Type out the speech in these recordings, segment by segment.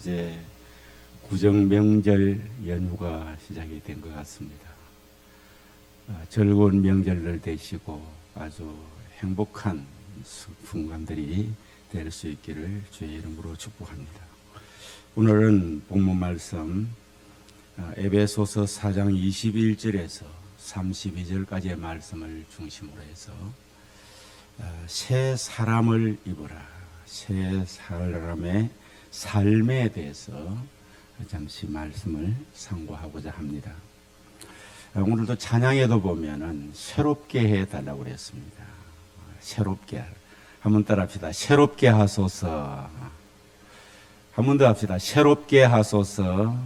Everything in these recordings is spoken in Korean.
이제 구정 명절 연휴가 시작이 된 것 같습니다. 즐거운 명절을 되시고 아주 행복한 순간들이 될 수 있기를 주의 이름으로 축복합니다. 오늘은 본문 말씀 에베소서 4장 21절에서 32절까지의 말씀을 중심으로 해서 새 사람을 입어라, 새 사람의 삶에 대해서 잠시 말씀을 상고하고자 합니다. 오늘도 찬양에도 보면은 새롭게 해달라고 그랬습니다. 새롭게. 한번 따라 합시다. 새롭게 하소서. 한 번 더 합시다. 새롭게 하소서.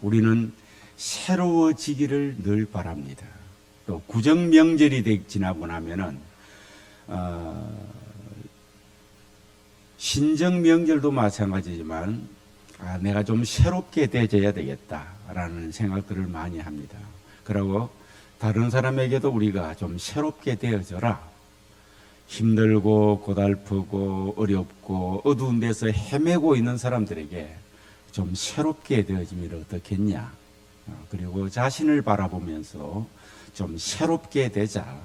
우리는 새로워지기를 늘 바랍니다. 또 구정 명절이 지나고 나면은 신정 명절도 마찬가지지만 내가 좀 새롭게 되어야 되겠다라는 생각들을 많이 합니다. 그리고 다른 사람에게도 우리가 좀 새롭게 되어져라. 힘들고 고달프고 어렵고 어두운 데서 헤매고 있는 사람들에게 좀 새롭게 되어지면 어떻겠냐. 그리고 자신을 바라보면서 좀 새롭게 되자.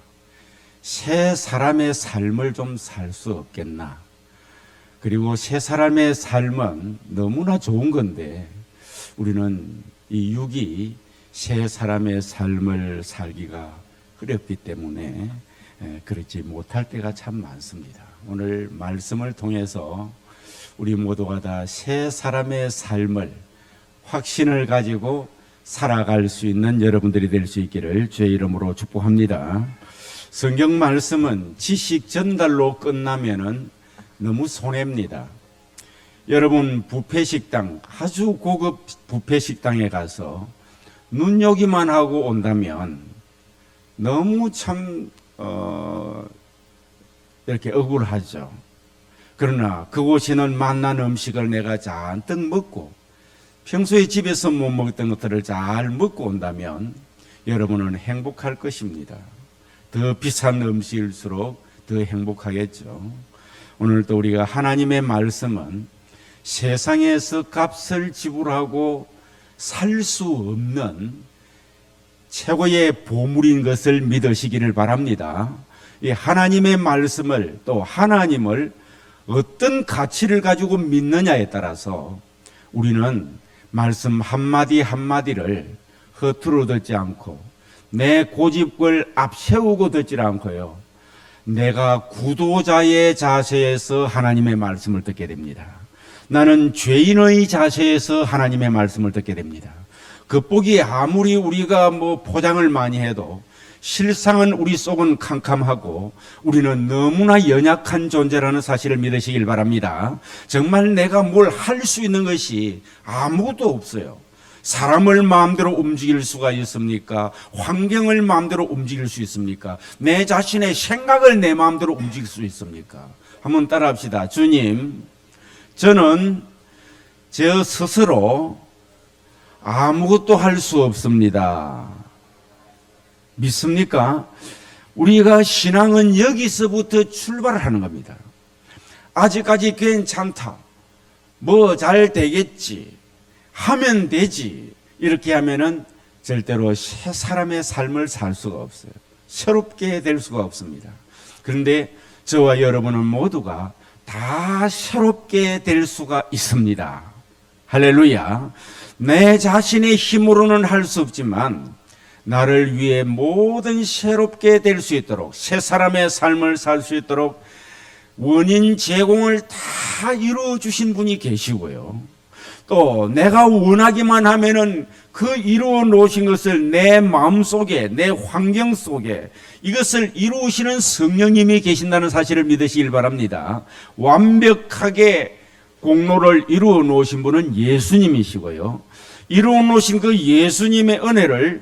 새 사람의 삶을 좀 살 수 없겠나. 그리고 새 사람의 삶은 너무나 좋은 건데 우리는 이 육이 새 사람의 삶을 살기가 어렵기 때문에 그렇지 못할 때가 참 많습니다. 오늘 말씀을 통해서 우리 모두가 다 새 사람의 삶을 확신을 가지고 살아갈 수 있는 여러분들이 될 수 있기를 주의 이름으로 축복합니다. 성경 말씀은 지식 전달로 끝나면은 너무 손해입니다. 여러분 뷔페식당, 아주 고급 뷔페식당에 가서 눈요기만 하고 온다면 너무 참 이렇게 억울하죠. 그러나 그곳에는 맛난 음식을 내가 잔뜩 먹고 평소에 집에서 못 먹던 것들을 잘 먹고 온다면 여러분은 행복할 것입니다. 더 비싼 음식일수록 더 행복하겠죠. 오늘도 우리가 하나님의 말씀은 세상에서 값을 지불하고 살 수 없는 최고의 보물인 것을 믿으시기를 바랍니다. 이 하나님의 말씀을 또 하나님을 어떤 가치를 가지고 믿느냐에 따라서 우리는 말씀 한마디 한마디를 허투루 듣지 않고 내 고집을 앞세우고 듣지 않고요. 내가 구도자의 자세에서 하나님의 말씀을 듣게 됩니다. 나는 죄인의 자세에서 하나님의 말씀을 듣게 됩니다. 겉보기에 아무리 우리가 포장을 많이 해도 실상은 우리 속은 캄캄하고 우리는 너무나 연약한 존재라는 사실을 믿으시길 바랍니다. 정말 내가 뭘 할 수 있는 것이 아무것도 없어요. 사람을 마음대로 움직일 수가 있습니까? 환경을 마음대로 움직일 수 있습니까? 내 자신의 생각을 내 마음대로 움직일 수 있습니까? 한번 따라 합시다. 주님, 저는 저 스스로 아무것도 할 수 없습니다. 믿습니까? 우리가 신앙은 여기서부터 출발을 하는 겁니다. 아직까지 괜찮다. 잘 되겠지. 하면 되지. 이렇게 하면은 절대로 새 사람의 삶을 살 수가 없어요. 새롭게 될 수가 없습니다. 그런데 저와 여러분은 모두가 다 새롭게 될 수가 있습니다. 할렐루야. 내 자신의 힘으로는 할 수 없지만 나를 위해 모든 새롭게 될 수 있도록 새 사람의 삶을 살 수 있도록 원인 제공을 다 이루어 주신 분이 계시고요. 또 내가 원하기만 하면은 그 이루어 놓으신 것을 내 마음속에 내 환경 속에 이것을 이루시는 성령님이 계신다는 사실을 믿으시길 바랍니다. 완벽하게 공로를 이루어 놓으신 분은 예수님이시고요. 이루어 놓으신 그 예수님의 은혜를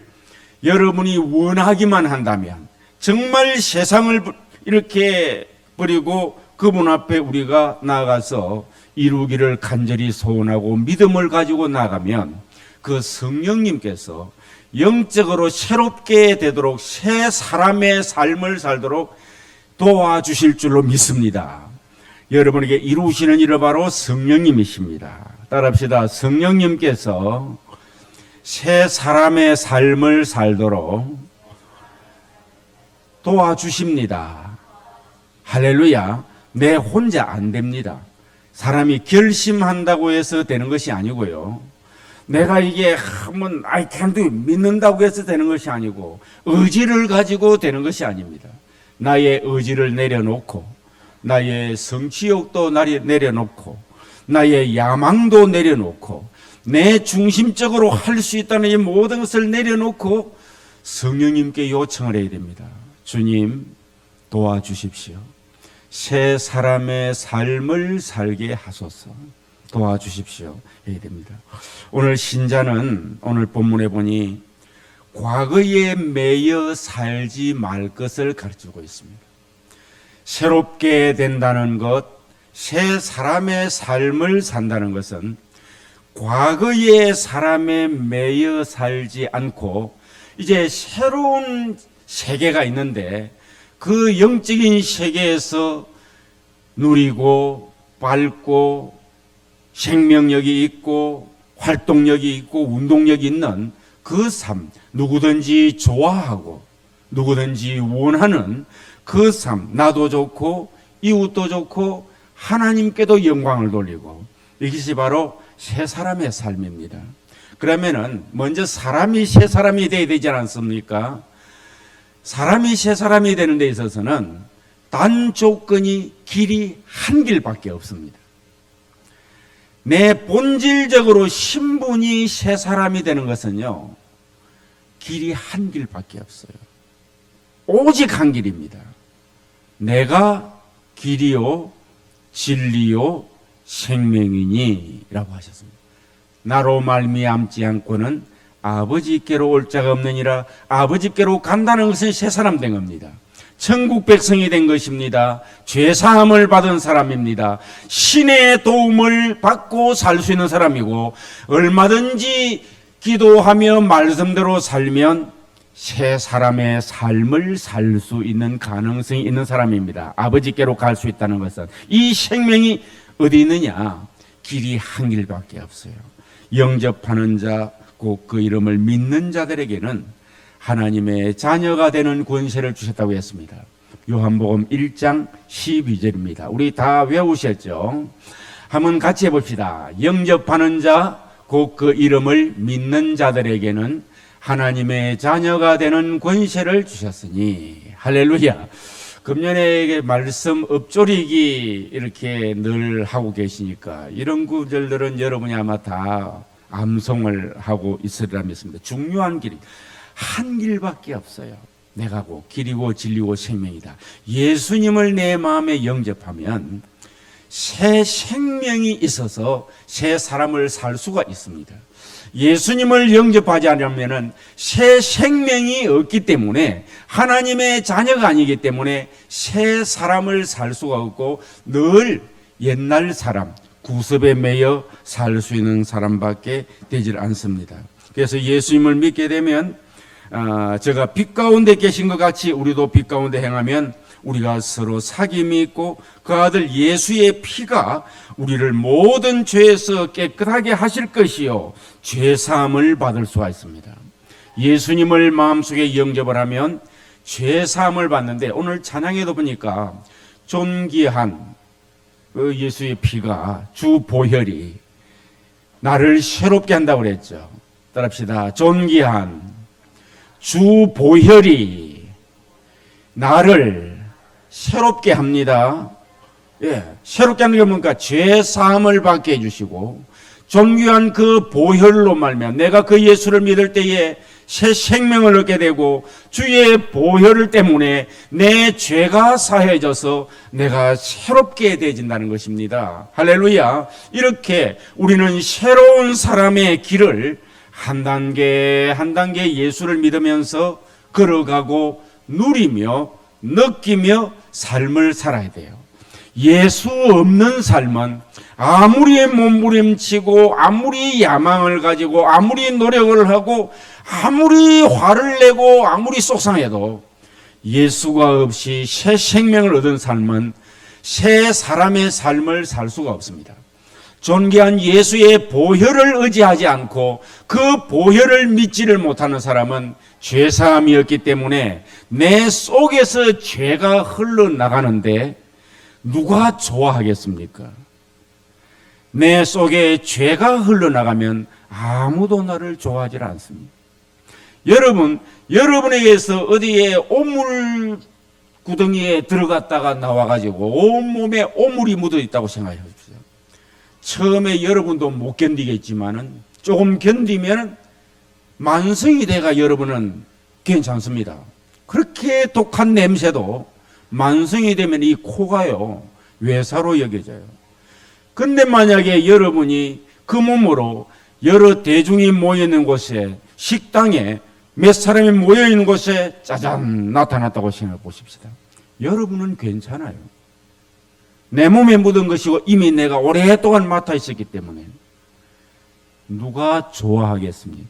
여러분이 원하기만 한다면 정말 세상을 이렇게 버리고 그분 앞에 우리가 나아가서 이루기를 간절히 소원하고 믿음을 가지고 나가면 그 성령님께서 영적으로 새롭게 되도록 새 사람의 삶을 살도록 도와주실 줄로 믿습니다. 여러분에게 이루시는 일은 바로 성령님이십니다. 따라합시다. 성령님께서 새 사람의 삶을 살도록 도와주십니다. 할렐루야. 내 혼자 안 됩니다. 사람이 결심한다고 해서 되는 것이 아니고요. 내가 이게 한번 I can do 믿는다고 해서 되는 것이 아니고 의지를 가지고 되는 것이 아닙니다. 나의 의지를 내려놓고 나의 성취욕도 내려놓고 나의 야망도 내려놓고 내 중심적으로 할 수 있다는 이 모든 것을 내려놓고 성령님께 요청을 해야 됩니다. 주님 도와주십시오. 새 사람의 삶을 살게 하소서. 도와주십시오. 해야 됩니다. 오늘 신자는 오늘 본문에 보니 과거에 매여 살지 말 것을 가르치고 있습니다. 새롭게 된다는 것, 새 사람의 삶을 산다는 것은 과거의 사람에 매여 살지 않고 이제 새로운 세계가 있는데 그 영적인 세계에서 누리고 밟고 생명력이 있고 활동력이 있고 운동력이 있는 그 삶, 누구든지 좋아하고 누구든지 원하는 그 삶, 나도 좋고 이웃도 좋고 하나님께도 영광을 돌리고, 이것이 바로 새 사람의 삶입니다. 그러면은 먼저 사람이 새 사람이 되어야 되지 않습니까? 사람이 새 사람이 되는 데 있어서는 단 조건이 길이 한 길밖에 없습니다. 내 본질적으로 신분이 새 사람이 되는 것은요, 길이 한 길밖에 없어요. 오직 한 길입니다. 내가 길이요 진리요 생명이니 라고 하셨습니다. 나로 말미암지 않고는 아버지께로 올 자가 없느니라. 아버지께로 간다는 것은 새 사람 된 겁니다. 천국 백성이 된 것입니다. 죄사함을 받은 사람입니다. 신의 도움을 받고 살 수 있는 사람이고, 얼마든지 기도하며 말씀대로 살면 새 사람의 삶을 살 수 있는 가능성이 있는 사람입니다. 아버지께로 갈 수 있다는 것은 이 생명이 어디 있느냐? 길이 한 길밖에 없어요. 영접하는 자, 곧 그 이름을 믿는 자들에게는 하나님의 자녀가 되는 권세를 주셨다고 했습니다. 요한복음 1장 12절입니다. 우리 다 외우셨죠? 한번 같이 해봅시다. 영접하는 자, 곧 그 이름을 믿는 자들에게는 하나님의 자녀가 되는 권세를 주셨으니. 할렐루야. 금년에 말씀 읊조리기 이렇게 늘 하고 계시니까 이런 구절들은 여러분이 아마 다 암송을 하고 있으리라 믿습니다. 중요한 길이 한 길밖에 없어요. 내가 곧 길이고 진리고 생명이다. 예수님을 내 마음에 영접하면 새 생명이 있어서 새 사람을 살 수가 있습니다. 예수님을 영접하지 않으면 새 생명이 없기 때문에, 하나님의 자녀가 아니기 때문에 새 사람을 살 수가 없고 늘 옛날 사람, 구습에 매여 살 수 있는 사람밖에 되질 않습니다. 그래서 예수님을 믿게 되면 제가 빛 가운데 계신 것 같이 우리도 빛 가운데 행하면 우리가 서로 사귐이 있고 그 아들 예수의 피가 우리를 모든 죄에서 깨끗하게 하실 것이요 죄사함을 받을 수가 있습니다. 예수님을 마음속에 영접을 하면 죄사함을 받는데, 오늘 찬양에도 보니까 존귀한 그 예수의 피가, 주 보혈이 나를 새롭게 한다고 그랬죠. 따라합시다. 존귀한 주 보혈이 나를 새롭게 합니다. 예, 새롭게 하는 게 뭡니까? 죄 사함을 받게 해주시고, 존귀한 그 보혈로 말미암아 내가 그 예수를 믿을 때에 새 생명을 얻게 되고, 주의 보혈 때문에 내 죄가 사해져서 내가 새롭게 되어진다는 것입니다. 할렐루야. 이렇게 우리는 새로운 사람의 길을 한 단계 한 단계 예수를 믿으면서 걸어가고 누리며 느끼며 삶을 살아야 돼요. 예수 없는 삶은 아무리 몸부림치고 아무리 야망을 가지고 아무리 노력을 하고 아무리 화를 내고 아무리 속상해도 예수가 없이 새 생명을 얻은 삶은 새 사람의 삶을 살 수가 없습니다. 존귀한 예수의 보혈을 의지하지 않고 그 보혈을 믿지를 못하는 사람은 죄사함이 없기 때문에 내 속에서 죄가 흘러나가는데 누가 좋아하겠습니까? 내 속에 죄가 흘러나가면 아무도 나를 좋아하지 않습니다. 여러분에게서 어디에 오물 구덩이에 들어갔다가 나와가지고 온몸에 오물이 묻어 있다고 생각해 보십시오. 처음에 여러분도 못 견디겠지만은 조금 견디면 만성이 돼가 여러분은 괜찮습니다. 그렇게 독한 냄새도 만성이 되면 이 코가요, 외사로 여겨져요. 근데 만약에 여러분이 그 몸으로 여러 대중이 모여있는 곳에, 식당에 몇 사람이 모여있는 곳에 짜잔 나타났다고 생각해 보십시다. 여러분은 괜찮아요. 내 몸에 묻은 것이고 이미 내가 오랫동안 맡아 있었기 때문에 누가 좋아하겠습니까?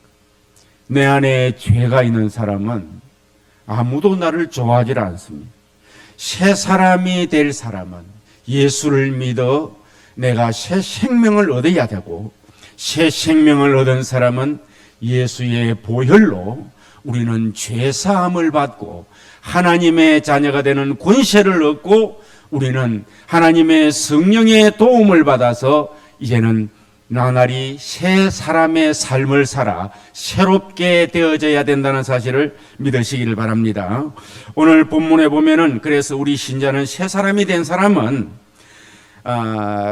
내 안에 죄가 있는 사람은 아무도 나를 좋아하지 않습니다. 새 사람이 될 사람은 예수를 믿어 내가 새 생명을 얻어야 되고, 새 생명을 얻은 사람은 예수의 보혈로 우리는 죄사함을 받고 하나님의 자녀가 되는 권세를 얻고, 우리는 하나님의 성령의 도움을 받아서 이제는 나날이 새 사람의 삶을 살아 새롭게 되어져야 된다는 사실을 믿으시기를 바랍니다. 오늘 본문에 보면은, 그래서 우리 신자는 새 사람이 된 사람은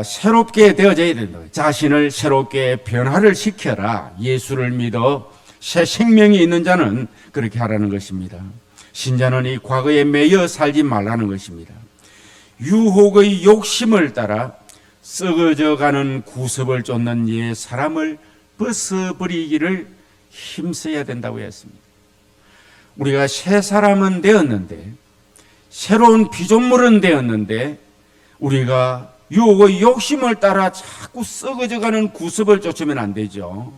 새롭게 되어져야 된다. 자신을 새롭게 변화를 시켜라. 예수를 믿어 새 생명이 있는 자는 그렇게 하라는 것입니다. 신자는 이 과거에 매여 살지 말라는 것입니다. 유혹의 욕심을 따라 썩어져가는 구습을 쫓는 옛 사람을 벗어버리기를 힘써야 된다고 했습니다. 우리가 새 사람은 되었는데, 새로운 피조물은 되었는데, 우리가 유혹의 욕심을 따라 자꾸 썩어져가는 구습을 쫓으면 안 되죠.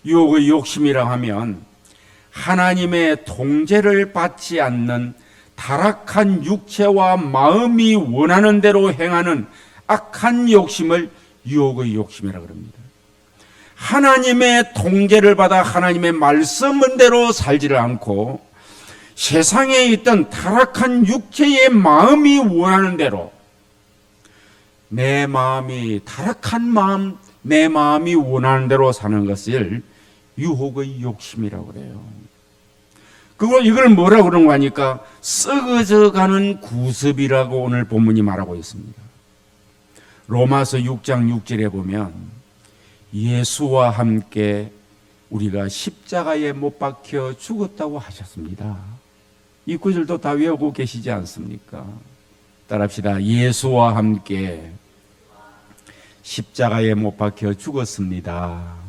유혹의 욕심이라 하면 하나님의 통제를 받지 않는 타락한 육체와 마음이 원하는 대로 행하는 악한 욕심을 유혹의 욕심이라고 합니다. 하나님의 통제를 받아 하나님의 말씀대로 살지를 않고 세상에 있던 타락한 육체의 마음이 원하는 대로, 내 마음이 타락한 마음, 내 마음이 원하는 대로 사는 것을 유혹의 욕심이라고 그래요. 이걸 뭐라고 그런 거 하니까 썩어져가는 구습이라고 오늘 본문이 말하고 있습니다. 로마서 6장 6절에 보면 예수와 함께 우리가 십자가에 못 박혀 죽었다고 하셨습니다. 이 구절도 다 외우고 계시지 않습니까? 따라합시다. 예수와 함께 십자가에 못 박혀 죽었습니다.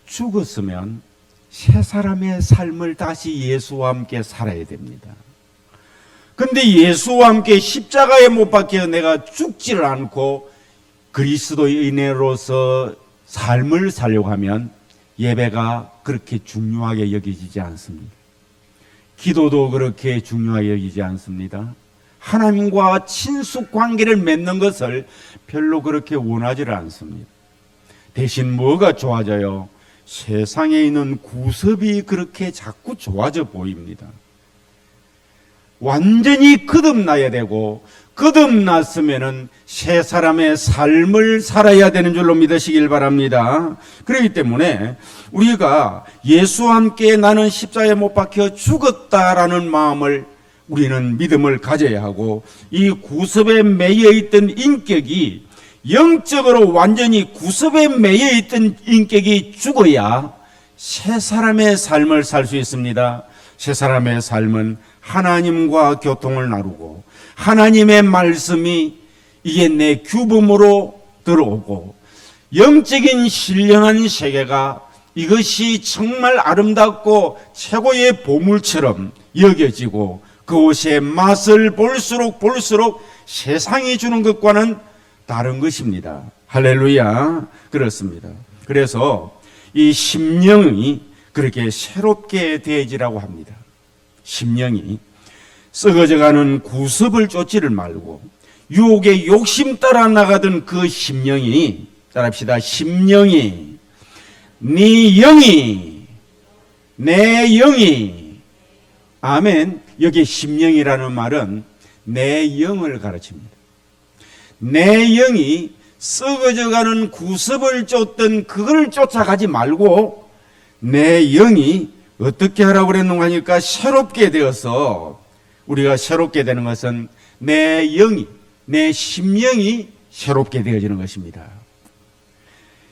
죽었으면 새 사람의 삶을 다시 예수와 함께 살아야 됩니다. 근데 예수와 함께 십자가에 못 박혀 내가 죽지를 않고 그리스도인으로서 삶을 살려고 하면 예배가 그렇게 중요하게 여겨지지 않습니다. 기도도 그렇게 중요하게 여기지 않습니다. 하나님과 친숙 관계를 맺는 것을 별로 그렇게 원하지 않습니다. 대신 뭐가 좋아져요? 세상에 있는 구습이 그렇게 자꾸 좋아져 보입니다. 완전히 거듭나야 되고, 거듭났으면은 새 사람의 삶을 살아야 되는 줄로 믿으시길 바랍니다. 그렇기 때문에 우리가 예수와 함께 나는 십자가에 못 박혀 죽었다라는 마음을, 우리는 믿음을 가져야 하고, 이 구습에 매여 있던 인격이 영적으로 완전히 구습에 매여 있던 인격이 죽어야 새 사람의 삶을 살 수 있습니다. 새 사람의 삶은 하나님과 교통을 나누고, 하나님의 말씀이 이게 내 규범으로 들어오고, 영적인 신령한 세계가 이것이 정말 아름답고 최고의 보물처럼 여겨지고, 그것의 맛을 볼수록 세상이 주는 것과는 다른 것입니다. 할렐루야. 그렇습니다. 그래서 이 심령이 그렇게 새롭게 되어지라고 합니다. 심령이 썩어져가는 구습을 쫓지를 말고 유혹의 욕심 따라 나가던 그 심령이, 따라합시다, 심령이, 네 영이, 내 영이, 아멘. 여기 심령이라는 말은 내 영을 가르칩니다. 내 영이 썩어져가는 구습을 쫓던 그걸 쫓아가지 말고 내 영이 어떻게 하라고 그랬는가 하니까 새롭게 되어서, 우리가 새롭게 되는 것은 내 영이, 내 심령이 새롭게 되어지는 것입니다.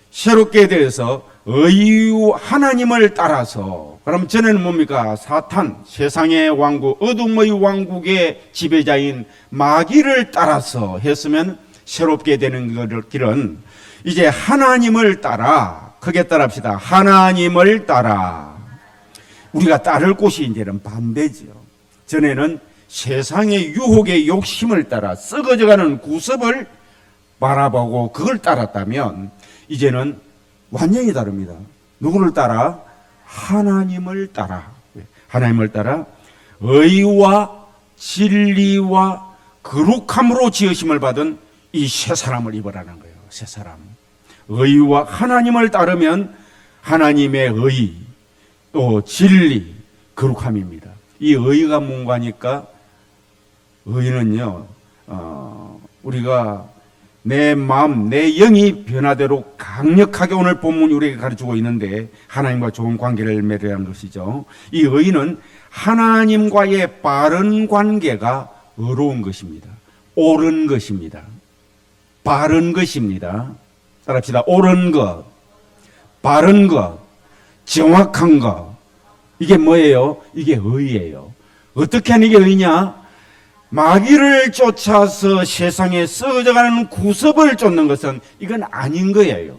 새롭게 되어서 하나님을 따라서, 그럼 전에는 뭡니까? 사탄, 세상의 왕국, 어둠의 왕국의 지배자인 마귀를 따라서 했으면 새롭게 되는 길은 이제 하나님을 따라, 크게 따라합시다. 하나님을 따라. 우리가 따를 곳이 이제는 반대죠. 전에는 세상의 유혹의 욕심을 따라 썩어져가는 구습을 바라보고 그걸 따랐다면 이제는 완전히 다릅니다. 누구를 따라? 하나님을 따라. 하나님을 따라 의와 진리와 거룩함으로 지으심을 받은 이 새 사람을 입으라는 거예요. 새 사람. 의와 하나님을 따르면 하나님의 의, 또 진리, 거룩함입니다. 이 의가 뭔가 하니까, 의는요, 우리가 내 마음, 내 영이 변화대로 강력하게 오늘 본문이 우리에게 가르치고 있는데 하나님과 좋은 관계를 맺으라는 것이죠. 이 의는 하나님과의 바른 관계가 의로운 것입니다. 옳은 것입니다. 바른 것입니다. 따라합시다. 옳은 것, 바른 것, 정확한 것. 이게 뭐예요? 이게 의예요. 어떻게 하는 게 의냐? 마귀를 쫓아서 세상에 썩어져가는 구습을 쫓는 것은 이건 아닌 거예요.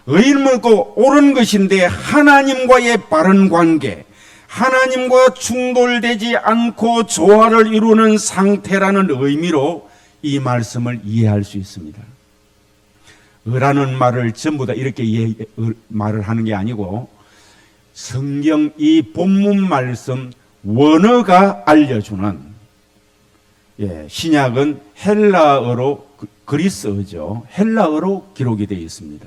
의를 먹고 옳은 것인데 하나님과의 바른 관계, 하나님과 충돌되지 않고 조화를 이루는 상태라는 의미로 이 말씀을 이해할 수 있습니다. 의라는 말을 전부 다 이렇게 말을 하는 게 아니고 성경 이 본문 말씀 원어가 알려주는, 신약은 헬라어로, 그리스어죠. 헬라어로 기록이 되어 있습니다.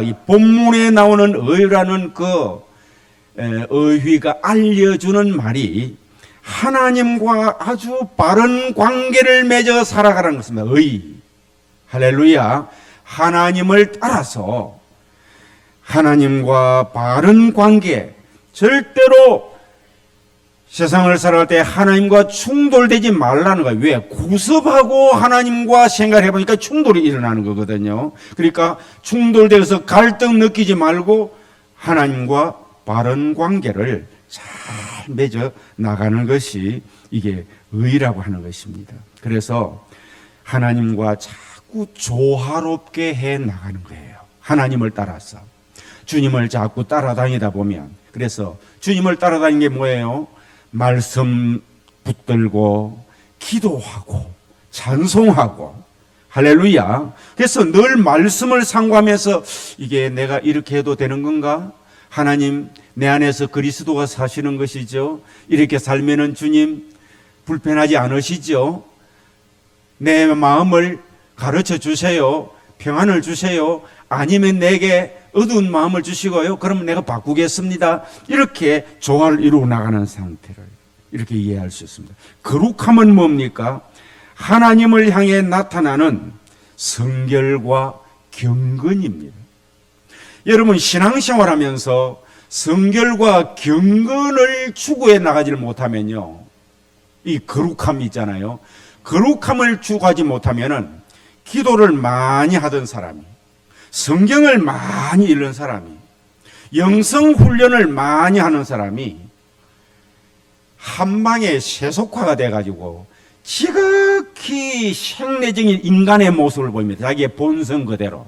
이 본문에 나오는 의라는 그 의휘가 알려주는 말이 하나님과 아주 바른 관계를 맺어 살아가라는 것입니다. 의. 할렐루야. 하나님을 따라서 하나님과 바른 관계, 절대로 세상을 살아갈 때 하나님과 충돌되지 말라는 거예요. 왜? 구습하고 하나님과 생각을 해보니까 충돌이 일어나는 거거든요. 그러니까 충돌되어서 갈등 느끼지 말고 하나님과 바른 관계를 잘 맺어 나가는 것이 이게 의라고 하는 것입니다. 그래서 하나님과 자꾸 조화롭게 해 나가는 거예요. 하나님을 따라서. 주님을 자꾸 따라다니다 보면, 그래서 주님을 따라다니는 게 뭐예요? 말씀 붙들고 기도하고 찬송하고, 할렐루야. 그래서 늘 말씀을 상고하면서 이게 내가 이렇게 해도 되는 건가? 하나님, 내 안에서 그리스도가 사시는 것이죠. 이렇게 살면은 주님 불편하지 않으시죠? 내 마음을 가르쳐 주세요. 평안을 주세요. 아니면 내게 어두운 마음을 주시고요. 그럼 내가 바꾸겠습니다. 이렇게 조화를 이루어 나가는 상태를 이렇게 이해할 수 있습니다. 거룩함은 뭡니까? 하나님을 향해 나타나는 성결과 경건입니다. 여러분, 신앙생활하면서 성결과 경건을 추구해 나가지를 못하면요, 이 거룩함이 있잖아요. 거룩함을 추구하지 못하면은 기도를 많이 하던 사람이, 성경을 많이 읽는 사람이, 영성 훈련을 많이 하는 사람이 한 방에 세속화가 돼가지고 지극히 생내적인 인간의 모습을 보입니다. 자기의 본성 그대로.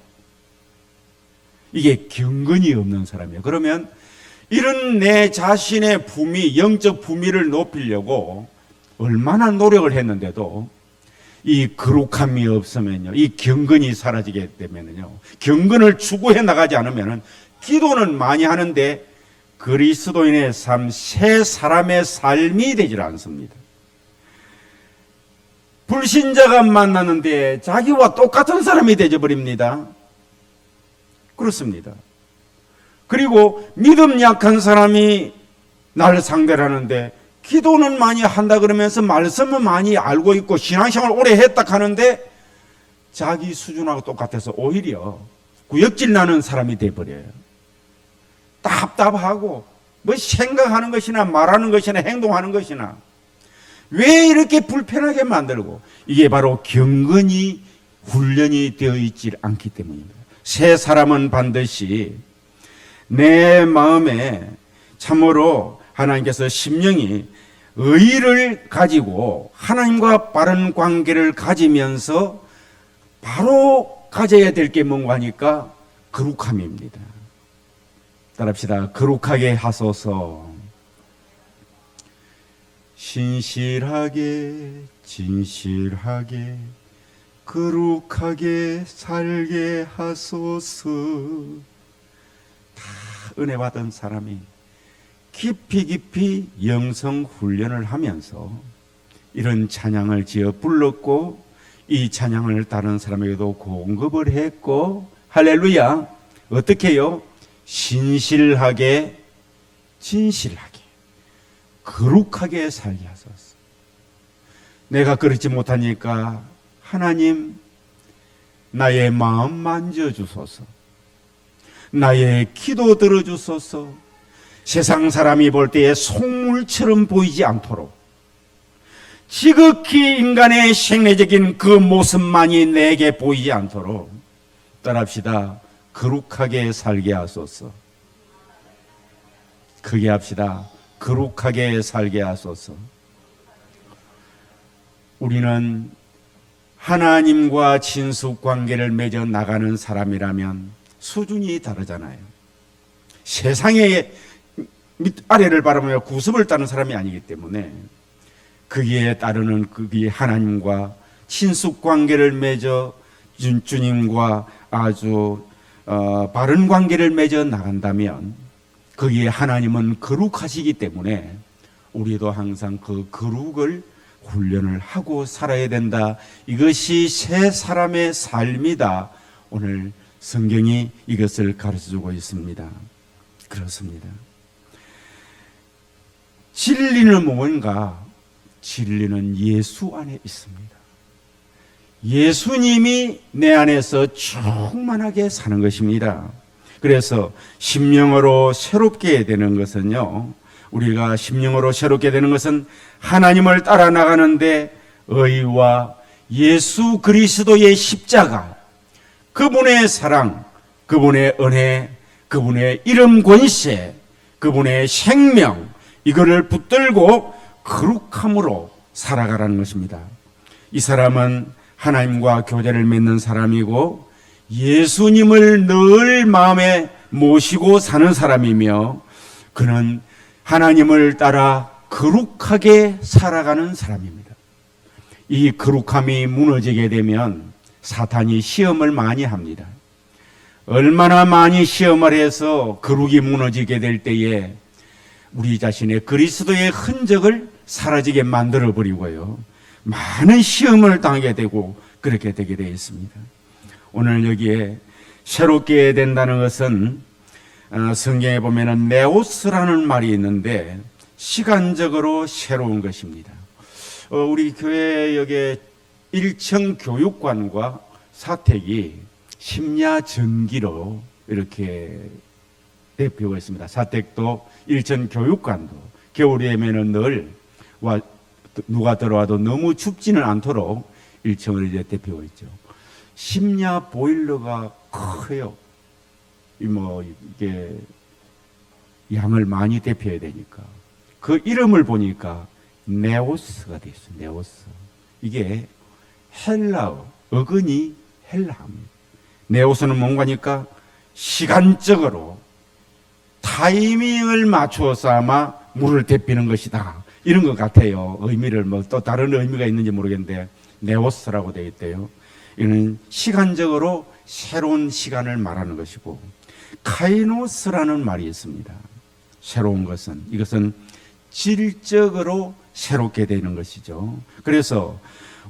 이게 경건이 없는 사람이에요. 그러면 이런 내 자신의 품위, 영적 품위를 높이려고 얼마나 노력을 했는데도 이 거룩함이 없으면요, 이 경건이 사라지게 되면요, 경건을 추구해 나가지 않으면은 기도는 많이 하는데 그리스도인의 삶, 새 사람의 삶이 되질 않습니다. 불신자가 만나는데 자기와 똑같은 사람이 되어버립니다. 그렇습니다. 그리고 믿음 약한 사람이 나를 상대를 하는데 기도는 많이 한다 그러면서 말씀은 많이 알고 있고 신앙생활 오래 했다 하는데 자기 수준하고 똑같아서 오히려 구역질 나는 사람이 돼버려요. 답답하고 뭐 생각하는 것이나 말하는 것이나 행동하는 것이나 왜 이렇게 불편하게 만들고, 이게 바로 경건이 훈련이 되어 있지 않기 때문입니다. 새 사람은 반드시 내 마음에 참으로 하나님께서 심령이 의의를 가지고 하나님과 바른 관계를 가지면서 바로 가져야 될 게 뭔가 하니까 거룩함입니다. 따라합시다. 거룩하게 하소서. 신실하게 진실하게 거룩하게 살게 하소서. 다 은혜 받은 사람이 깊이 영성 훈련을 하면서 이런 찬양을 지어 불렀고, 이 찬양을 다른 사람에게도 공급을 했고, 할렐루야. 어떻게 해요? 신실하게 진실하게 거룩하게 살게 하소서. 내가 그렇지 못하니까 하나님 나의 마음 만져주소서. 나의 기도 들어주소서. 세상 사람이 볼 때에 속물처럼 보이지 않도록 지극히 인간의 생리적인 그 모습만이 내게 보이지 않도록 따라합시다. 거룩하게 살게 하소서. 크게 합시다. 거룩하게 살게 하소서. 우리는 하나님과 친숙 관계를 맺어 나가는 사람이라면 수준이 다르잖아요. 세상의 밑아래를 바라보며 구습을 따는 사람이 아니기 때문에 거기에 따르는 그게 하나님과 친숙 관계를 맺어 주님과 아주 바른 관계를 맺어 나간다면 거기에 하나님은 거룩하시기 때문에 우리도 항상 그 거룩을 훈련을 하고 살아야 된다. 이것이 새 사람의 삶이다. 오늘 성경이 이것을 가르쳐주고 있습니다. 그렇습니다. 진리는 뭔가? 진리는 예수 안에 있습니다. 예수님이 내 안에서 충만하게 사는 것입니다. 그래서 심령으로 새롭게 되는 것은요, 우리가 심령으로 새롭게 되는 것은 하나님을 따라 나가는데 의와 예수 그리스도의 십자가, 그분의 사랑, 그분의 은혜, 그분의 이름 권세, 그분의 생명, 이거를 붙들고 거룩함으로 살아가라는 것입니다. 이 사람은 하나님과 교제를 맺는 사람이고 예수님을 늘 마음에 모시고 사는 사람이며 그는 하나님을 따라 거룩하게 살아가는 사람입니다. 이 거룩함이 무너지게 되면 사탄이 시험을 많이 합니다. 얼마나 많이 시험을 해서 거룩이 무너지게 될 때에 우리 자신의 그리스도의 흔적을 사라지게 만들어버리고요, 많은 시험을 당하게 되고 그렇게 되게 되어 있습니다. 오늘 여기에 새롭게 된다는 것은 성경에 보면은 네오스라는 말이 있는데 시간적으로 새로운 것입니다. 우리 교회 여기 1층 교육관과 사택이 심야전기로 이렇게 대표가 있습니다. 사택도 1층 교육관도 겨울이면은 늘 누가 들어와도 너무 춥지는 않도록 1층을 이제 대표가 있죠. 심야 보일러가 커요. 이게 양을 많이 대표해야 되니까. 그 이름을 보니까 네오스가 되어 있어요. 네오스. 이게 헬라어, 어근이 헬라어입니다. 네오스는 뭔가니까 시간적으로 타이밍을 맞추어서 아마 물을 데피는 것이다. 이런 것 같아요. 의미를 또 다른 의미가 있는지 모르겠는데 네오스라고 되어 있대요. 이는 시간적으로 새로운 시간을 말하는 것이고, 카이노스라는 말이 있습니다. 새로운 것은, 이것은 질적으로 새롭게 되는 것이죠. 그래서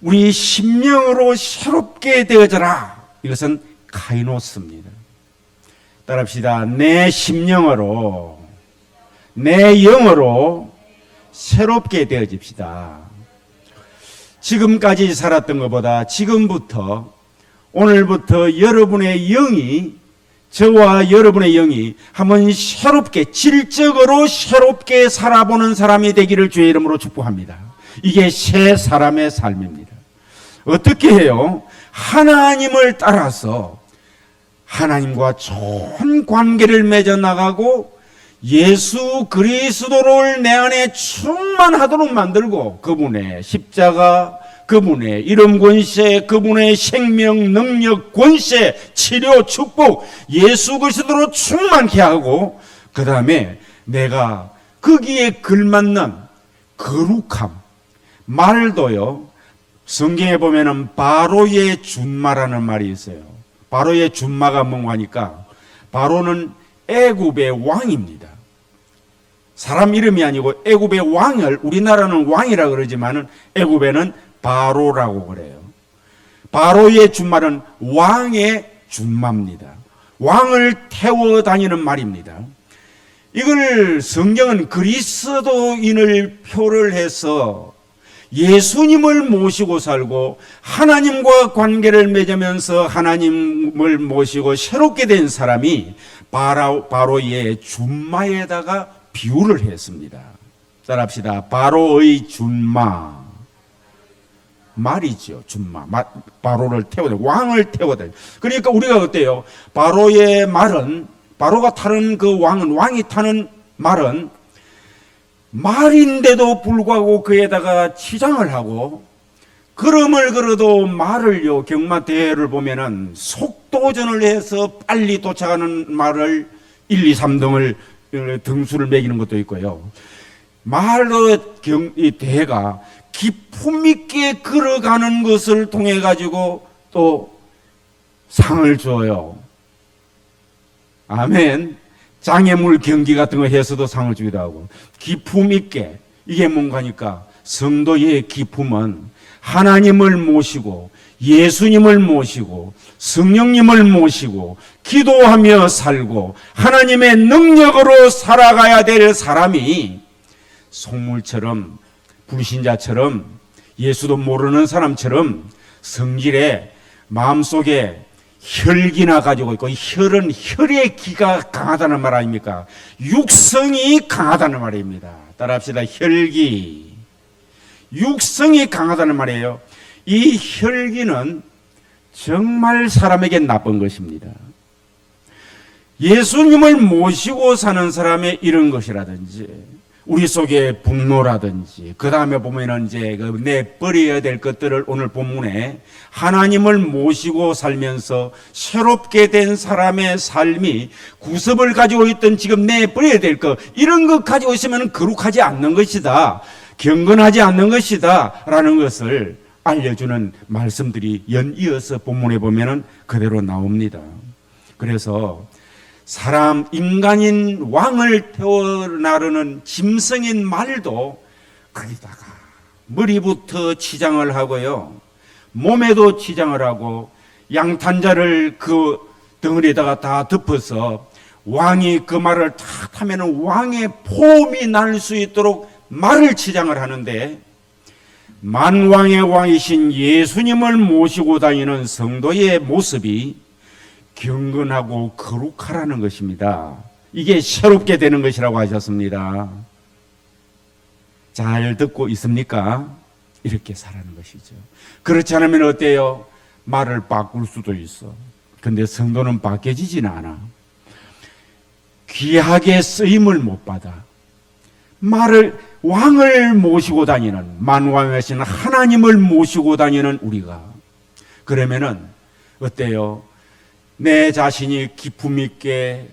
우리 심령으로 새롭게 되어져라. 이것은 카이노스입니다. 따라합시다. 내 심령으로, 내 영으로 새롭게 되어집시다. 지금까지 살았던 것보다 지금부터, 오늘부터 여러분의 영이, 저와 여러분의 영이 한번 새롭게, 질적으로 새롭게 살아보는 사람이 되기를 주의 이름으로 축복합니다. 이게 새 사람의 삶입니다. 어떻게 해요? 하나님을 따라서 하나님과 좋은 관계를 맺어 나가고 예수 그리스도를 내 안에 충만하도록 만들고 그분의 십자가, 그분의 이름 권세, 그분의 생명, 능력, 권세, 치료, 축복, 예수 그리스도로 충만케 하고 그 다음에 내가 거기에 걸맞는 거룩함, 말도요. 성경에 보면은 바로의 준마라는 말이 있어요. 바로의 준마가 뭔가 하니까 바로는 애굽의 왕입니다. 사람 이름이 아니고 애굽의 왕을, 우리나라는 왕이라 그러지만은 애굽에는 바로라고 그래요. 바로의 준말은 왕의 준마입니다. 왕을 태워 다니는 말입니다. 이걸 성경은 그리스도인을 표를 해서 예수님을 모시고 살고 하나님과 관계를 맺으면서 하나님을 모시고 새롭게 된 사람이 바로의 준마에다가 비유를 했습니다. 따라합시다. 바로의 준마. 말이죠. 준마. 바로를 태워다, 왕을 태워다. 그러니까 우리가 어때요? 바로의 말은, 바로가 타는 그 왕은, 왕이 타는 말은 말인데도 불구하고 그에다가 치장을 하고 걸음을 걸어도 말을요, 경마대회를 보면은 속도전을 해서 빨리 도착하는 말을 1, 2, 3등을 등수를 매기는 것도 있고요. 말로 이 대회가 기품 있게 걸어가는 것을 통해 가지고 또 상을 줘요. 아멘. 장애물 경기 같은 거 해서도 상을 주기도 하고 기품 있게. 이게 뭔가 하니까 성도의 기품은 하나님을 모시고 예수님을 모시고 성령님을 모시고 기도하며 살고 하나님의 능력으로 살아가야 될 사람이 속물처럼, 불신자처럼, 예수도 모르는 사람처럼 성질에 마음속에 혈기나 가지고 있고, 혈은 혈의 기가 강하다는 말 아닙니까? 육성이 강하다는 말입니다. 따라합시다. 혈기. 육성이 강하다는 말이에요. 이 혈기는 정말 사람에게 나쁜 것입니다. 예수님을 모시고 사는 사람의 이런 것이라든지, 우리 속에 분노라든지, 그 다음에 보면은 이제 내버려야 될 것들을 오늘 본문에 하나님을 모시고 살면서 새롭게 된 사람의 삶이 구습을 가지고 있던 지금 내버려야 될 것, 이런 것 가지고 있으면 거룩하지 않는 것이다, 경건하지 않는 것이다 라는 것을 알려주는 말씀들이 연이어서 본문에 보면은 그대로 나옵니다. 그래서 사람, 인간인 왕을 태어나르는 짐승인 말도 거기다가 머리부터 치장을 하고요, 몸에도 치장을 하고 양탄자를 그 덩어리에다가 다 덮어서 왕이 그 말을 탁 타면은 왕의 폼이 날 수 있도록 말을 치장을 하는데, 만왕의 왕이신 예수님을 모시고 다니는 성도의 모습이 경건하고 거룩하라는 것입니다. 이게 새롭게 되는 것이라고 하셨습니다. 잘 듣고 있습니까? 이렇게 살아가는 것이죠. 그렇지 않으면 어때요? 말을 바꿀 수도 있어. 근데 성도는 바뀌어지지는 않아. 귀하게 쓰임을 못 받아. 왕을 모시고 다니는, 만왕하신 하나님을 모시고 다니는 우리가 그러면은 어때요? 내 자신이 기품 있게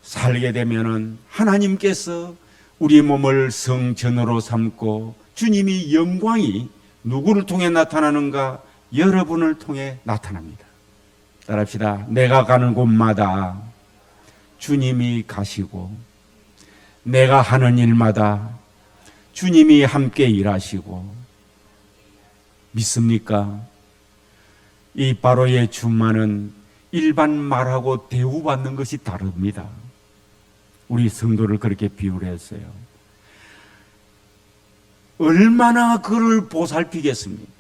살게 되면은 하나님께서 우리 몸을 성전으로 삼고 주님이 영광이 누구를 통해 나타나는가? 여러분을 통해 나타납니다. 따라합시다. 내가 가는 곳마다 주님이 가시고, 내가 하는 일마다 주님이 함께 일하시고, 믿습니까? 이 바로의 준마는 일반 말하고 대우받는 것이 다릅니다. 우리 성도를 그렇게 비유를 했어요. 얼마나 그를 보살피겠습니까?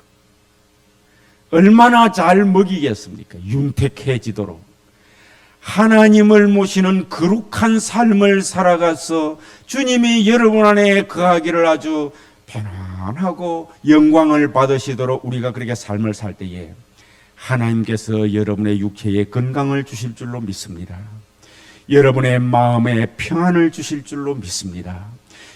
얼마나 잘 먹이겠습니까? 윤택해지도록 하나님을 모시는 거룩한 삶을 살아가서 주님이 여러분 안에 거하기를 아주 편안하고 영광을 받으시도록 우리가 그렇게 삶을 살 때에 하나님께서 여러분의 육체에 건강을 주실 줄로 믿습니다. 여러분의 마음에 평안을 주실 줄로 믿습니다.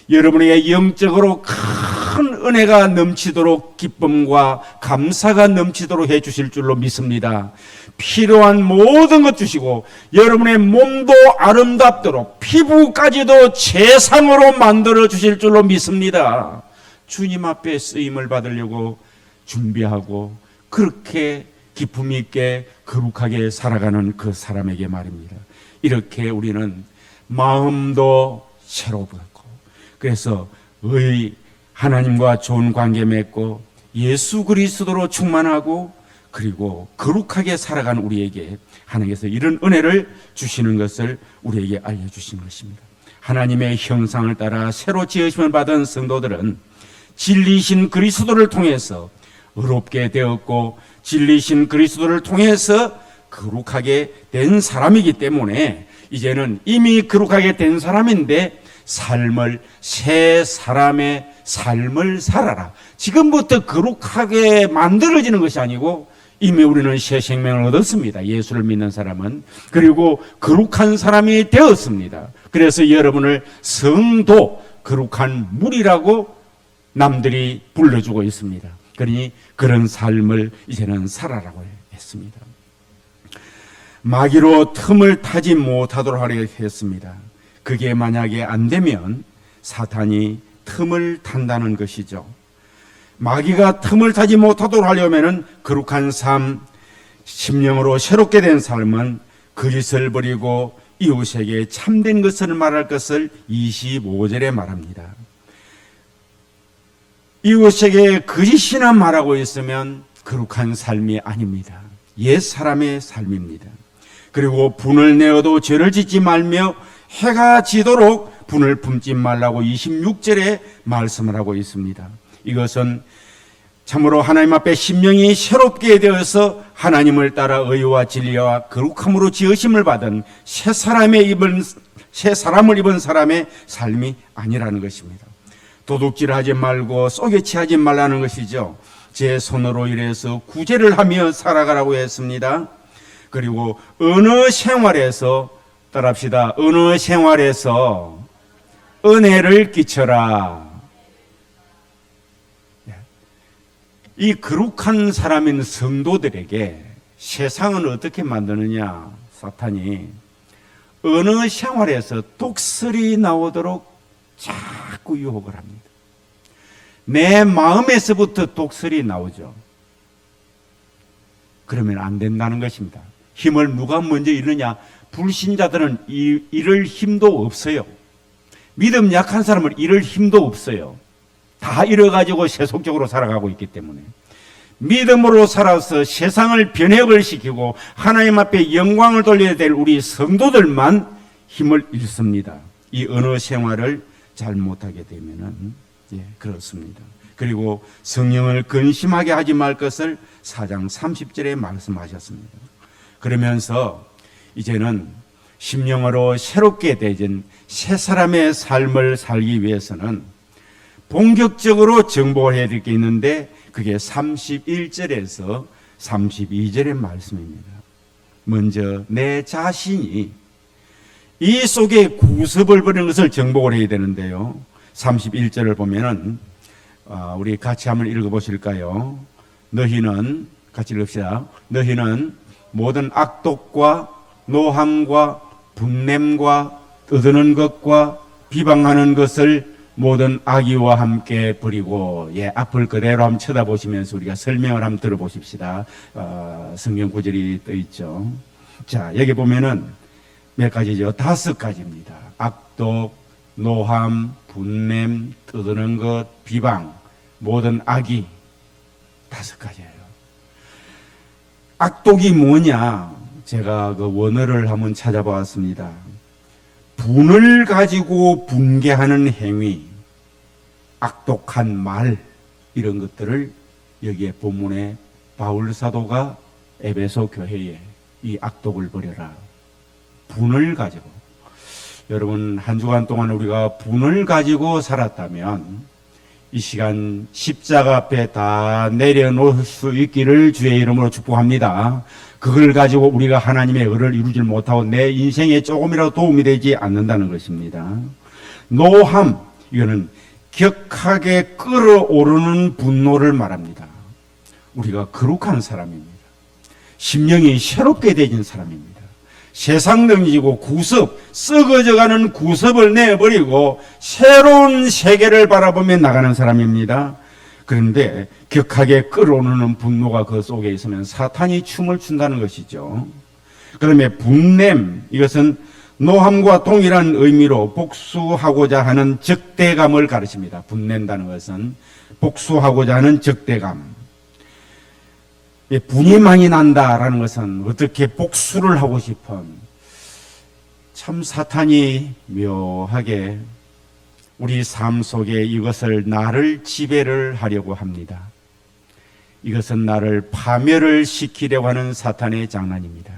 여러분에게 영적으로 큰 은혜가 넘치도록 기쁨과 감사가 넘치도록 해 주실 줄로 믿습니다. 필요한 모든 것 주시고 여러분의 몸도 아름답도록 피부까지도 최상으로 만들어 주실 줄로 믿습니다. 주님 앞에 쓰임을 받으려고 준비하고 그렇게 기품 있게 거룩하게 살아가는 그 사람에게 말입니다. 이렇게 우리는 마음도 새롭고 그래서 하나님과 좋은 관계 맺고 예수 그리스도로 충만하고 그리고 거룩하게 살아가는 우리에게 하나님께서 이런 은혜를 주시는 것을 우리에게 알려주신 것입니다. 하나님의 형상을 따라 새로 지으심을 받은 성도들은 진리신 그리스도를 통해서 의롭게 되었고 진리신 그리스도를 통해서 거룩하게 된 사람이기 때문에 이제는 이미 거룩하게 된 사람인데 삶을 새 사람의 삶을 살아라. 지금부터 거룩하게 만들어지는 것이 아니고 이미 우리는 새 생명을 얻었습니다. 예수를 믿는 사람은. 그리고 거룩한 사람이 되었습니다. 그래서 여러분을 성도, 거룩한 무리라고 남들이 불러주고 있습니다. 그러니 그런 삶을 이제는 살아라고 했습니다. 마귀로 틈을 타지 못하도록 하려 했습니다. 그게 만약에 안 되면 사탄이 틈을 탄다는 것이죠. 마귀가 틈을 타지 못하도록 하려면은 거룩한 삶, 심령으로 새롭게 된 삶은 거짓을 버리고 이웃에게 참된 것을 말할 것을 25절에 말합니다. 이웃에게 거짓이나 말하고 있으면 거룩한 삶이 아닙니다. 옛 사람의 삶입니다. 그리고 분을 내어도 죄를 짓지 말며 해가 지도록 분을 품지 말라고 26절에 말씀을 하고 있습니다. 이것은 참으로 하나님 앞에 심령이 새롭게 되어서 하나님을 따라 의와 진리와 거룩함으로 지으심을 받은 새 사람을 입은 사람의 삶이 아니라는 것입니다. 도둑질하지 말고 쏘개치하지 말라는 것이죠. 제 손으로 일해서 구제를 하며 살아가라고 했습니다. 그리고 어느 생활에서 따라합시다. 어느 생활에서 은혜를 끼쳐라. 이 거룩한 사람인 성도들에게 세상은 어떻게 만드느냐? 사탄이 어느 생활에서 독설이 나오도록 자꾸 유혹을 합니다. 내 마음에서부터 독설이 나오죠. 그러면 안 된다는 것입니다. 힘을 누가 먼저 잃느냐? 불신자들은 잃을 힘도 없어요. 믿음 약한 사람은 잃을 힘도 없어요. 다 잃어가지고 세속적으로 살아가고 있기 때문에 믿음으로 살아서 세상을 변혁을 시키고 하나님 앞에 영광을 돌려야 될 우리 성도들만 힘을 잃습니다. 이 언어 생활을 잘못하게 되면은 그렇습니다. 그리고 성령을 근심하게 하지 말 것을 4장 30절에 말씀하셨습니다. 그러면서 이제는 심령으로 새롭게 되진 새 사람의 삶을 살기 위해서는 본격적으로 정복을 해야 될 게 있는데 그게 31절에서 32절의 말씀입니다. 먼저 내 자신이 이 속에 구습을 버리는 것을 정복을 해야 되는데요. 31절을 보면은 우리 같이 한번 읽어보실까요? 너희는 같이 읽읍시다. 너희는 모든 악독과 노함과 분냄과 떠드는 것과 비방하는 것을 모든 악의와 함께 버리고 앞을 그대로 한번 쳐다보시면서 우리가 설명을 한번 들어보십시다. 성경 구절이 떠 있죠. 자, 여기 보면은 몇 가지죠? 5가지입니다. 악독, 노함, 분냄, 떠드는 것, 비방, 모든 악의 5가지예요. 악독이 뭐냐? 제가 그 원어를 한번 찾아보았습니다. 분을 가지고 분개하는 행위, 악독한 말, 이런 것들을 여기에 본문에 바울 사도가 에베소 교회에 이 악독을 버려라. 분을 가지고. 여러분, 한 주간 동안 우리가 분을 가지고 살았다면 이 시간 십자가 앞에 다 내려놓을 수 있기를 주의 이름으로 축복합니다. 그걸 가지고 우리가 하나님의 의를 이루지 못하고 내 인생에 조금이라도 도움이 되지 않는다는 것입니다. 노함, 이거는 격하게 끌어오르는 분노를 말합니다. 우리가 거룩한 사람입니다. 심령이 새롭게 되진 사람입니다. 세상 등지고 구습, 썩어져가는 구습을 내버리고 새로운 세계를 바라보며 나가는 사람입니다. 그런데 격하게 끌어오르는 분노가 그 속에 있으면 사탄이 춤을 춘다는 것이죠. 그다음에 분냄, 이것은 노함과 동일한 의미로 복수하고자 하는 적대감을 가르칩니다. 분낸다는 것은 복수하고자 하는 적대감. 분이 많이 난다라는 것은 어떻게 복수를 하고 싶은, 참 사탄이 묘하게 우리 삶 속에 이것을 나를 지배를 하려고 합니다. 이것은 나를 파멸을 시키려고 하는 사탄의 장난입니다.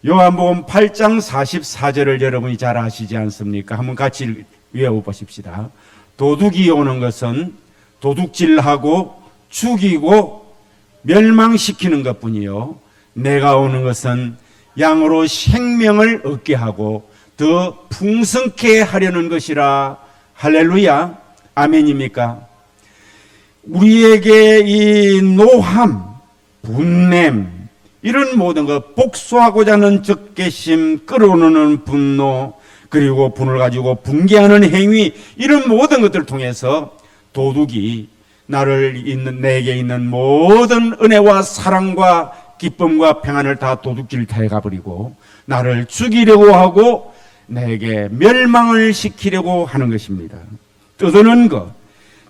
요한복음 8장 44절을 여러분이 잘 아시지 않습니까? 한번 같이 외워보십시다. 도둑이 오는 것은 도둑질하고 죽이고 멸망시키는 것뿐이요, 내가 오는 것은 양으로 생명을 얻게 하고 더 풍성케 하려는 것이라. 할렐루야, 아멘입니까? 우리에게 이 노함, 분냄, 이런 모든 것, 복수하고자 하는 적개심, 끌어오르는 분노, 그리고 분을 가지고 분개하는 행위, 이런 모든 것들을 통해서 도둑이 내게 있는 모든 은혜와 사랑과 기쁨과 평안을 다 도둑질 해가버리고 나를 죽이려고 하고 내게 멸망을 시키려고 하는 것입니다. 떠드는 것,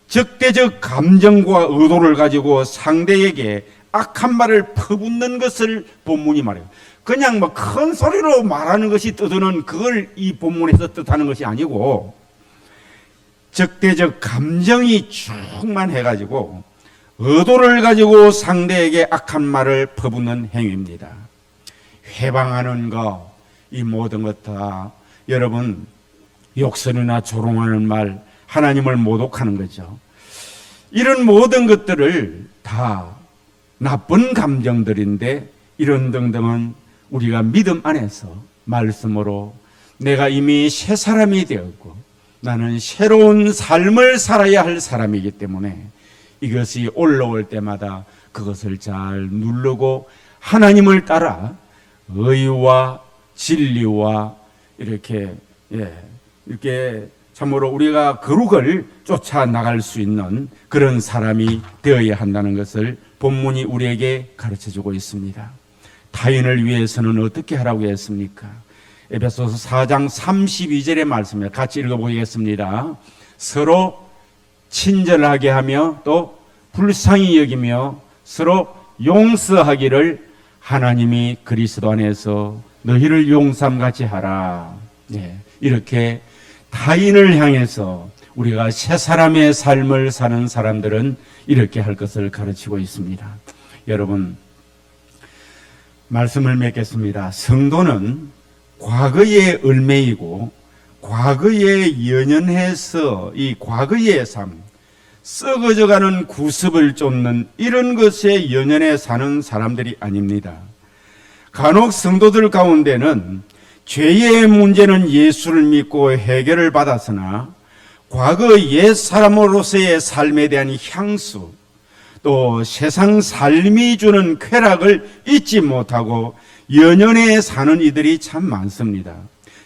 적대적 감정과 의도를 가지고 상대에게 악한 말을 퍼붓는 것을 본문이 말해요. 그냥 뭐 큰 소리로 말하는 것이 떠드는, 그걸 이 본문에서 뜻하는 것이 아니고 적대적 감정이 충만해가지고 의도를 가지고 상대에게 악한 말을 퍼붓는 행위입니다. 회방하는 것, 이 모든 것 다 여러분 욕설이나 조롱하는 말, 하나님을 모독하는 거죠. 이런 모든 것들을 다 나쁜 감정들인데, 이런 등등은 우리가 믿음 안에서 말씀으로 내가 이미 새 사람이 되었고 나는 새로운 삶을 살아야 할 사람이기 때문에 이것이 올라올 때마다 그것을 잘 누르고 하나님을 따라 의와 진리와 이렇게 참으로 우리가 거룩을 쫓아 나갈 수 있는 그런 사람이 되어야 한다는 것을 본문이 우리에게 가르쳐주고 있습니다. 타인을 위해서는 어떻게 하라고 했습니까? 에베소서 4장 32절의 말씀을 같이 읽어보겠습니다. 서로 친절하게 하며 또 불쌍히 여기며 서로 용서하기를 하나님이 그리스도 안에서 너희를 용서함같이 하라. 이렇게 타인을 향해서 우리가 새 사람의 삶을 사는 사람들은 이렇게 할 것을 가르치고 있습니다. 여러분, 말씀을 맺겠습니다. 성도는 과거의 을매이고 과거에 연연해서 이 과거의 삶, 썩어져가는 구습을 쫓는 이런 것에 연연해 사는 사람들이 아닙니다. 간혹 성도들 가운데는 죄의 문제는 예수를 믿고 해결을 받았으나 과거 옛 사람으로서의 삶에 대한 향수, 또 세상 삶이 주는 쾌락을 잊지 못하고 연연해 사는 이들이 참 많습니다.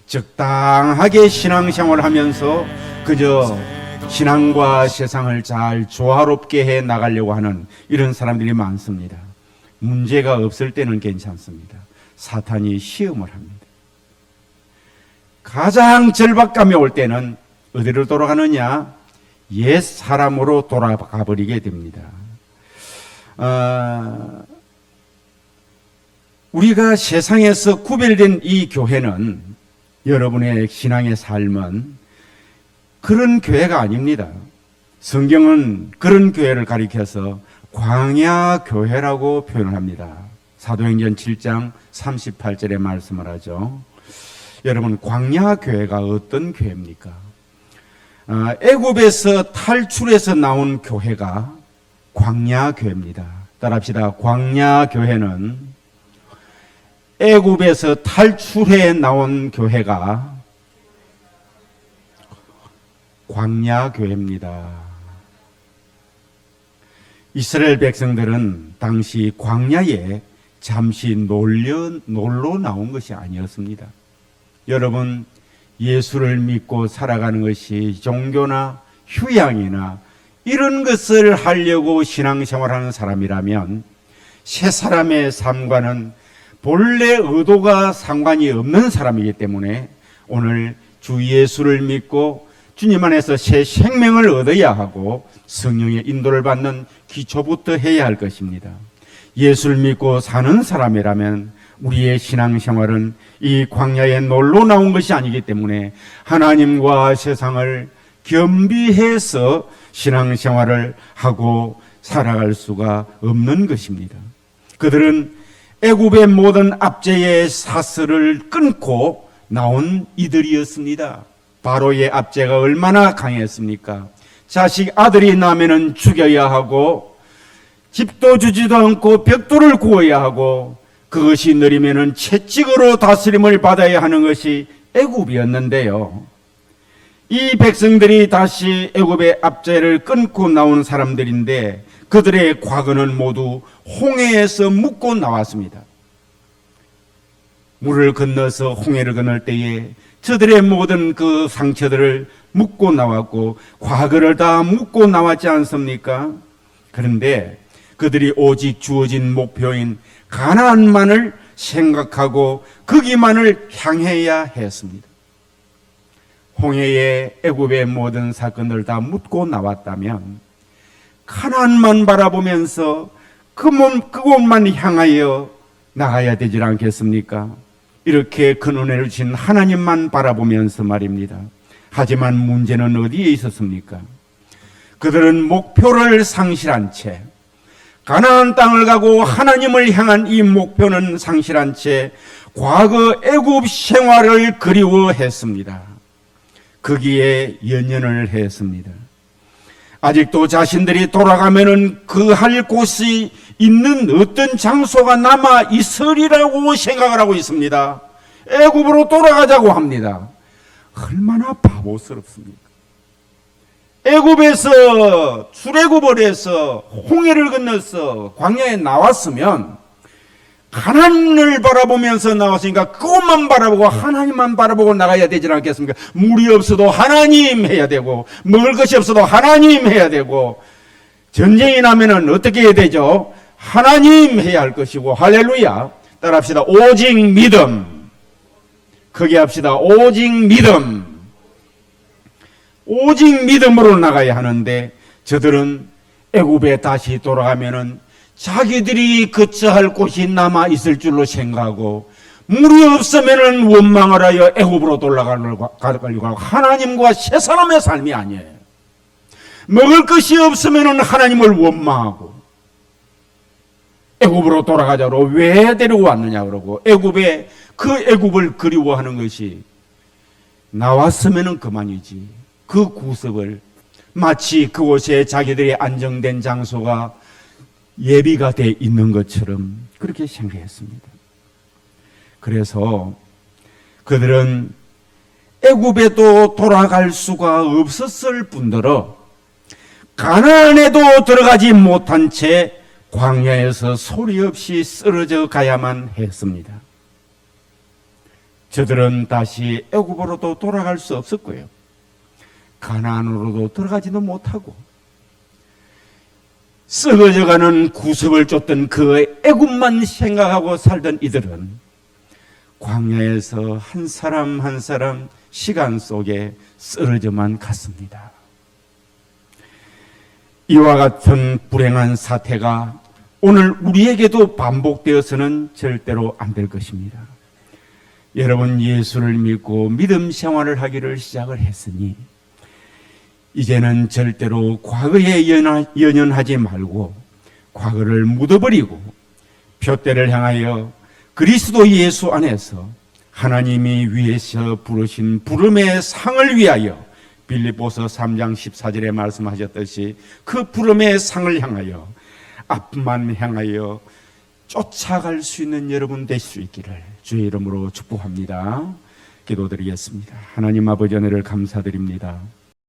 적당하게 신앙생활을 하면서 그저 신앙과 세상을 잘 조화롭게 해 나가려고 하는 이런 사람들이 많습니다. 문제가 없을 때는 괜찮습니다. 사탄이 시험을 합니다. 가장 절박감이 올 때는 어디로 돌아가느냐? 옛 사람으로 돌아가 버리게 됩니다. 우리가 세상에서 구별된 이 교회는, 여러분의 신앙의 삶은 그런 교회가 아닙니다. 성경은 그런 교회를 가리켜서 광야 교회라고 표현을 합니다. 사도행전 7장 38절에 말씀을 하죠. 여러분, 광야 교회가 어떤 교회입니까? 애굽에서 탈출해서 나온 교회가 광야 교회입니다. 따라합시다. 광야 교회는 애굽에서 탈출해 나온 교회가 광야 교회입니다. 이스라엘 백성들은 당시 광야에 잠시 놀러 나온 것이 아니었습니다. 여러분, 예수를 믿고 살아가는 것이 종교나 휴양이나 이런 것을 하려고 신앙생활하는 사람이라면 새 사람의 삶과는 본래 의도가 상관이 없는 사람이기 때문에 오늘 주 예수를 믿고 주님 안에서 새 생명을 얻어야 하고 성령의 인도를 받는 기초부터 해야 할 것입니다. 예수를 믿고 사는 사람이라면 우리의 신앙생활은 이 광야에 놀러 나온 것이 아니기 때문에 하나님과 세상을 겸비해서 신앙생활을 하고 살아갈 수가 없는 것입니다. 그들은 애굽의 모든 압제의 사슬을 끊고 나온 이들이었습니다. 바로의 압제가 얼마나 강했습니까? 자식 아들이 나면은 죽여야 하고 집도 주지도 않고 벽돌을 구워야 하고 그것이 느리면은 채찍으로 다스림을 받아야 하는 것이 애굽이었는데요. 이 백성들이 다시 애굽의 압제를 끊고 나온 사람들인데 그들의 과거는 모두 홍해에서 묻고 나왔습니다. 물을 건너서 홍해를 건널 때에 저들의 모든 그 상처들을 묻고 나왔고 과거를 다 묻고 나왔지 않습니까? 그런데 그들이 오직 주어진 목표인 가나안만을 생각하고 거기만을 향해야 했습니다. 홍해의 애굽의 모든 사건을 다 묻고 나왔다면 가나안만 바라보면서 그곳만 향하여 나가야 되지 않겠습니까? 이렇게 큰 은혜를 주신 하나님만 바라보면서 말입니다. 하지만 문제는 어디에 있었습니까? 그들은 목표를 상실한 채 가나안 땅을 가고 하나님을 향한 이 목표는 상실한 채 과거 애굽 생활을 그리워했습니다. 거기에 연연을 했습니다. 아직도 자신들이 돌아가면은 그 할 곳이 있는 어떤 장소가 남아 있으리라고 생각을 하고 있습니다. 애굽으로 돌아가자고 합니다. 얼마나 바보스럽습니까? 애굽에서 출애굽을 해서 홍해를 건너서 광야에 나왔으면 가나안을 바라보면서 나왔으니까 그것만 바라보고 하나님만 바라보고 나가야 되지 않겠습니까? 물이 없어도 하나님 해야 되고 먹을 것이 없어도 하나님 해야 되고 전쟁이 나면은 어떻게 해야 되죠? 하나님 해야 할 것이고 할렐루야. 따라합시다. 오직 믿음. 거기 합시다. 오직 믿음. 오직 믿음으로 나가야 하는데 저들은 애굽에 다시 돌아가면은 자기들이 거처할 곳이 남아 있을 줄로 생각하고 물이 없으면은 원망을 하여 애굽으로 돌아가려고 하고 하나님과 새 사람의 삶이 아니에요. 먹을 것이 없으면은 하나님을 원망하고 애굽으로 돌아가자로 왜 데리고 왔느냐 그러고 애굽에 그 애굽을 그리워하는 것이 나왔으면은 그만이지. 그 구석을 마치 그곳에 자기들의 안정된 장소가 예비가 돼 있는 것처럼 그렇게 생각했습니다. 그래서 그들은 애굽에도 돌아갈 수가 없었을 뿐더러 가나안에도 들어가지 못한 채 광야에서 소리 없이 쓰러져 가야만 했습니다. 저들은 다시 애굽으로도 돌아갈 수 없었고요. 가나안으로도 들어가지도 못하고 썩어져가는 구석을 쫓던 그 애굽만 생각하고 살던 이들은 광야에서 한 사람 한 사람 시간 속에 쓰러져만 갔습니다. 이와 같은 불행한 사태가 오늘 우리에게도 반복되어서는 절대로 안 될 것입니다. 여러분, 예수를 믿고 믿음 생활을 하기를 시작을 했으니 이제는 절대로 과거에 연연하지 말고 과거를 묻어버리고 표대를 향하여 그리스도 예수 안에서 하나님이 위에서 부르신 부름의 상을 위하여 빌립보서 3장 14절에 말씀하셨듯이 그 부름의 상을 향하여 앞만 향하여 쫓아갈 수 있는 여러분 되실 수 있기를 주의 이름으로 축복합니다. 기도드리겠습니다. 하나님 아버지, 은혜를 감사드립니다.